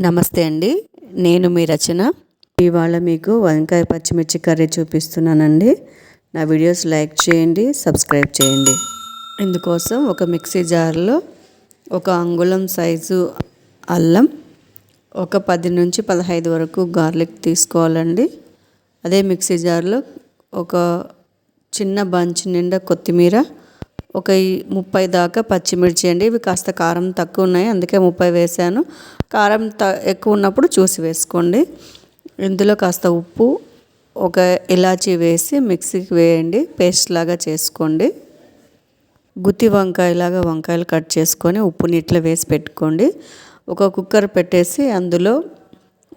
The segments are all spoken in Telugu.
నమస్తే అండి. నేను మీ రచన. ఇవాళ మీకు వంకాయ పచ్చిమిర్చి కర్రీ చూపిస్తున్నానండి. నా వీడియోస్ లైక్ చేయండి, సబ్స్క్రైబ్ చేయండి. ఇందుకోసం ఒక మిక్సీ జార్లో ఒక అంగుళం సైజు అల్లం, ఒక 10 నుంచి 15 వరకు గార్లిక్ తీసుకోవాలండి. అదే మిక్సీ జార్లో ఒక చిన్న బంచ్ నిండా కొత్తిమీర, ఒక 30 దాకా పచ్చిమిర్చి అండి. ఇవి కాస్త కారం తక్కువ ఉన్నాయి, అందుకే 30 వేసాను. కారం ఎక్కువ ఉన్నప్పుడు చూసి వేసుకోండి. ఇందులో కాస్త ఉప్పు, ఒక ఇలాచీ వేసి మిక్సీకి వేయండి, పేస్ట్ లాగా చేసుకోండి. గుత్తి వంకాయలాగా వంకాయలు కట్ చేసుకొని ఉప్పు నీటిలో వేసి పెట్టుకోండి. ఒక కుక్కర్ పెట్టేసి అందులో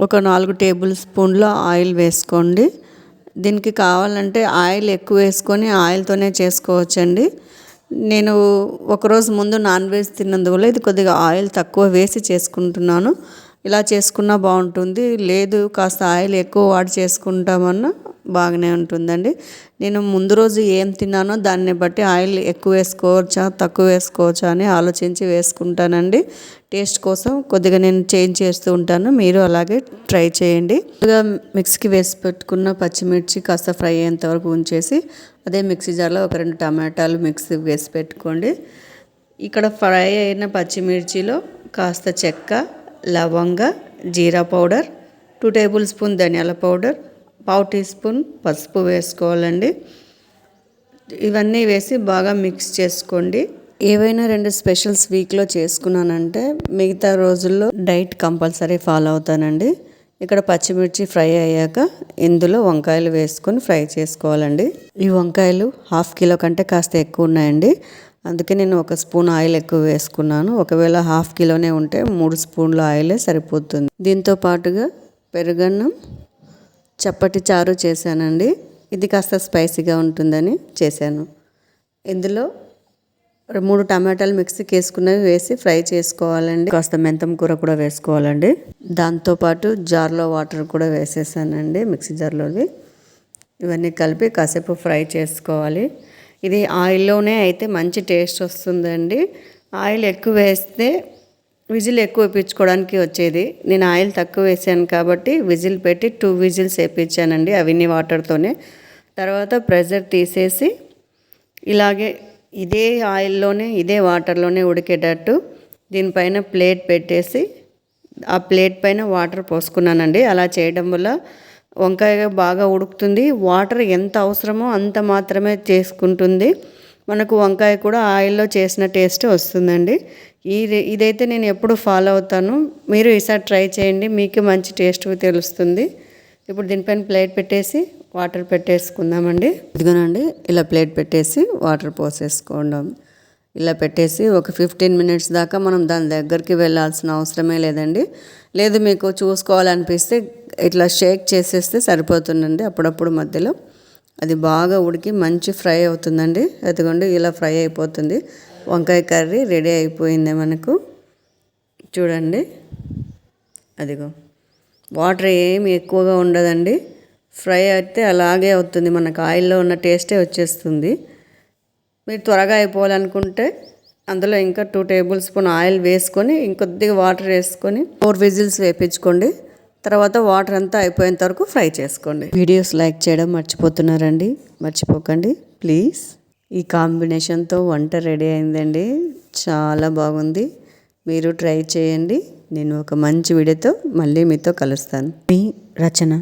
ఒక 4 టేబుల్ స్పూన్ల ఆయిల్ వేసుకోండి. దీనికి కావాలంటే ఆయిల్ ఎక్కువ వేసుకొని ఆయిల్తోనే చేసుకోవచ్చండి. నేను ఒకరోజు ముందు నాన్ వెజ్ తిన్నందువల్ల ఇది కొద్దిగా ఆయిల్ తక్కువ వేసి చేసుకుంటున్నాను. ఇలా చేసుకున్నా బాగుంటుంది, లేదు కాస్త ఆయిల్ ఎక్కువ వాడి చేసుకుంటామన్నా బాగానే ఉంటుందండి. నేను ముందు రోజు ఏం తిన్నానో దాన్ని బట్టి ఆయిల్ ఎక్కువ వేసుకోవచ్చా తక్కువ వేసుకోవచ్చా అని ఆలోచించి వేసుకుంటానండి. టేస్ట్ కోసం కొద్దిగా నేను చేంజ్ చేస్తూ ఉంటాను, మీరు అలాగే ట్రై చేయండి. కొద్దిగా మిక్సీకి వేసి పెట్టుకున్న పచ్చిమిర్చి కాస్త ఫ్రై అయ్యేంత వరకు ఉంచేసి అదే మిక్సీ జార్లో ఒక 2 టమాటాలు మిక్సీ వేసి పెట్టుకోండి. ఇక్కడ ఫ్రై అయిన పచ్చిమిర్చిలో కాస్త చెక్క, లవంగ, జీరా పౌడర్, 2 టేబుల్ స్పూన్ ధనియాల పౌడర్, 1/2 టీ స్పూన్ పసుపు వేసుకోవాలండి. ఇవన్నీ వేసి బాగా మిక్స్ చేసుకోండి. ఏవైనా 2 స్పెషల్స్ వీక్లో చేసుకున్నానంటే మిగతా రోజుల్లో డైట్ కంపల్సరీ ఫాలో అవుతానండి. ఇక్కడ పచ్చిమిర్చి ఫ్రై అయ్యాక ఇందులో వంకాయలు వేసుకొని ఫ్రై చేసుకోవాలండి. ఈ వంకాయలు 1/2 కిలో కంటే కాస్త ఎక్కువ ఉన్నాయండి, అందుకే నేను 1 స్పూన్ ఆయిల్ ఎక్కువ వేసుకున్నాను. ఒకవేళ 1/2 కిలోనే ఉంటే 3 స్పూన్ల ఆయిలే సరిపోతుంది. దీంతో పాటుగా పెరుగన్నం, చప్పటి చారు చేశానండి. ఇది కాస్త స్పైసీగా ఉంటుందని చేశాను. ఇందులో 3 టమాటాలు మిక్సీకి వేసుకున్నవి వేసి ఫ్రై చేసుకోవాలండి. కాస్త మెంతం కూర కూడా వేసుకోవాలండి. దాంతోపాటు జార్లో వాటర్ కూడా వేసేసానండి, మిక్సీ జార్లోవి. ఇవన్నీ కలిపి కాసేపు ఫ్రై చేసుకోవాలి. ఇది ఆయిల్లోనే అయితే మంచి టేస్ట్ వస్తుందండి. ఆయిల్ ఎక్కువ వేస్తే విజిల్ ఎక్కువ వేయించుకోవడానికి వచ్చేది. నేను ఆయిల్ తక్కువ వేసాను కాబట్టి విజిల్ పెట్టి 2 విజిల్స్ వేయించానండి, అవిన్ని వాటర్తోనే. తర్వాత ప్రెషర్ తీసేసి ఇలాగే ఇదే ఆయిల్లోనే ఇదే వాటర్లోనే ఉడికేటట్టు దీనిపైన ప్లేట్ పెట్టేసి ఆ ప్లేట్ పైన వాటర్ పోసుకున్నానండి. అలా చేయడం వల్ల వంకాయ బాగా ఉడుకుతుంది. వాటర్ ఎంత అవసరమో అంత మాత్రమే చేసుకుంటుంది. మనకు వంకాయ కూడా ఆయిల్లో చేసిన టేస్ట్ వస్తుందండి. ఇదైతే నేను ఎప్పుడు ఫాలో అవుతాను, మీరు ఈసారి ట్రై చేయండి, మీకు మంచి టేస్ట్ తెలుస్తుంది. ఇప్పుడు దీనిపైన ప్లేట్ పెట్టేసి వాటర్ పెట్టేసుకుందామండి. ఇదిగోనండి, ఇలా ప్లేట్ పెట్టేసి వాటర్ పోసేసుకోండి. ఇలా పెట్టేసి ఒక 15 మినిట్స్ దాకా మనం దాని దగ్గరికి వెళ్ళాల్సిన అవసరమే లేదండి. లేదు మీకు చూసుకోవాలనిపిస్తే ఇట్లా షేక్ చేసేస్తే సరిపోతుందండి. అప్పుడప్పుడు మధ్యలో అది బాగా ఉడికి మంచి ఫ్రై అవుతుందండి. అదిగోండి, ఇలా ఫ్రై అయిపోతుంది. వంకాయ కర్రీ రెడీ అయిపోయింది మనకు. చూడండి, అదిగో వాటర్ ఏమి ఎక్కువగా ఉండదండి. ఫ్రై అయితే అలాగే అవుతుంది, మనకు ఆయిల్లో ఉన్న టేస్టే వచ్చేస్తుంది. మీరు త్వరగా అయిపోవాలనుకుంటే అందులో ఇంకా 2 టేబుల్ స్పూన్ ఆయిల్ వేసుకొని ఇంకొద్దిగా వాటర్ వేసుకొని 4 విజిల్స్ వేయించుకోండి. తర్వాత వాటర్ అంతా అయిపోయేంత వరకు ఫ్రై చేసుకోండి. వీడియోస్ లైక్ చేయడం మర్చిపోతున్నారండి, మర్చిపోకండి ప్లీజ్. ఈ కాంబినేషన్తో వంట రెడీ అయిందండి, చాలా బాగుంది. మీరు ట్రై చేయండి. నేను ఒక మంచి వీడియోతో మళ్ళీ మీతో కలుస్తాను. మీ రచన.